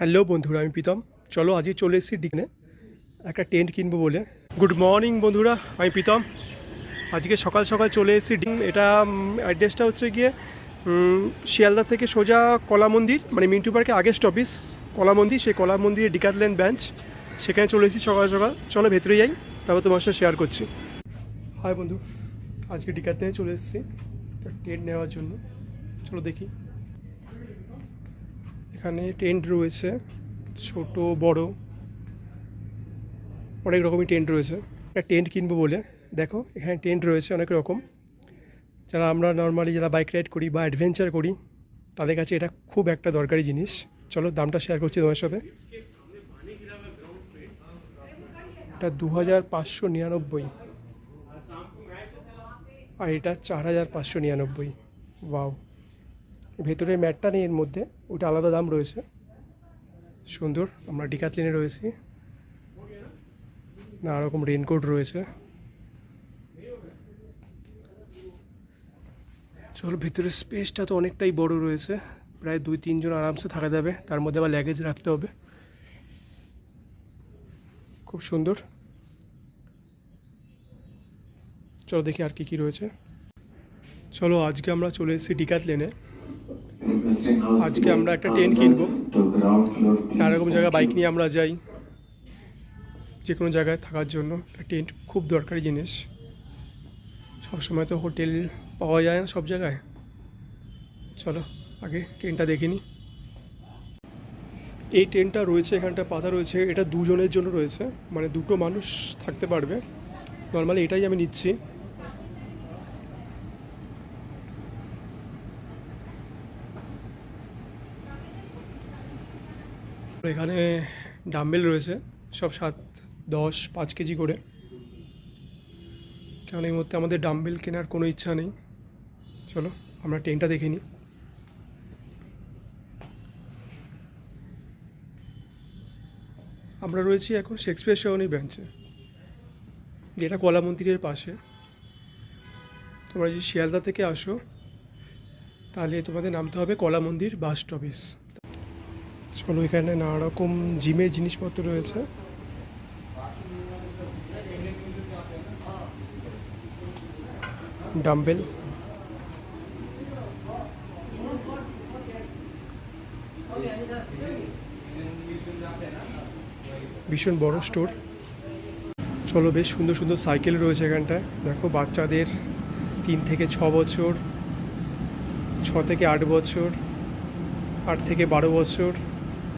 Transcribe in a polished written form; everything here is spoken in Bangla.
হ্যালো বন্ধুরা, আমি প্রীতম। চলো আজকে চলে এসেছি ডিকনে একটা টেন্ট কিনবো বলে। গুড মর্নিং বন্ধুরা, আমি প্রীতম। আজকে সকাল সকাল চলে এসেছি এটা অ্যাড্রেসটা হচ্ছে গিয়ে শিয়ালদা থেকে সোজা কলা মন্দির, মানে মিন্টু পার্কের আগের স্টপিস কলা মন্দির। সেই কলা মন্দিরের ডিকাথল্যান্ড ব্রাঞ্চ, সেখানে চলে এসেছি সকাল সকাল। চলো ভেতরে যাই, তারপর তোমার সাথে শেয়ার করছি। হাই বন্ধু, আজকে ডিকাথল্যান্ডে চলে এসেছি একটা টেন্ট নেওয়ার জন্য। চলো দেখি, এখানে টেন্ট রয়েছে ছোট বড়, অনেক রকমই টেন্ট রয়েছে। একটা টেন্ট কিনবো বলে দেখো, এখানে টেন্ট রয়েছে অনেক রকম। যারা আমরা নর্মালি যারা বাইক রাইড করি বা অ্যাডভেঞ্চার করি, তাদের কাছে এটা খুব একটা দরকারি জিনিস। চলো দামটা শেয়ার করছি তোমার সাথে। এটা 2599, আর এটা 4599। ওয়াও, ভেতরে ম্যাটটা নেই এর মধ্যে, ওটা আলাদা দাম রয়েছে। সুন্দর। আমরা ডিকাথল্যান্ডে রয়েছি, নানা রকম রেনকোট রয়েছে। চলো, ভেতরের স্পেসটা তো অনেকটাই বড় রয়েছে, প্রায় 2-3 জন আরামসে থাকা যাবে। তার মধ্যে আবার লাগেজ রাখতে হবে। খুব সুন্দর। চলো দেখি আর কি রয়েছে। চলো, আজকে আমরা চলে এসেছি ডিকাথল্যান্ডে। আজকে আমরা একটা টেন্ট কিনবো। নানা রকম জায়গায় বাইক নিয়ে আমরা যাই, যে কোনো জায়গায় থাকার জন্য টেন্ট খুব দরকারি জিনিস। সবসময় তো হোটেল পাওয়া যায় না সব জায়গায়। চলো আগে টেন্টটা দেখে নিই। এই টেন্টটা রয়েছে, এখানটা পাতা রয়েছে, এটা 2 জনের জন্য রয়েছে, মানে 2টো মানুষ থাকতে পারবে। নর্মালি এটাই আমি নিচ্ছি। এখানে ডাম্বেল রয়েছে, সব 7, 10, 5 কেজি করে। কারণ এই মধ্যে আমাদের ডাম্বেল কেনার কোনো ইচ্ছা নেই। চলো আমরা টেন্টটা দেখে নিই। আমরা রয়েছি এখন শেক্সপিয়ার সরণি ব্রাঞ্চে, যেটা কলা মন্দিরের পাশে। তোমরা যদি শিয়ালদা থেকে আসো, তাহলে তোমাদের নামতে হবে কলা মন্দির বাস স্টপেজ। চলো, এখানে নানা রকম জিমের জিনিসপত্র রয়েছে। ডাম্বেল, ভীষণ বড় স্টোর। চলো, বেশ সুন্দর সুন্দর সাইকেল রয়েছে এখানটায়। দেখো, বাচ্চাদের 3 থেকে 6 বছর, 6 থেকে 8 বছর, 8 থেকে 12 বছর,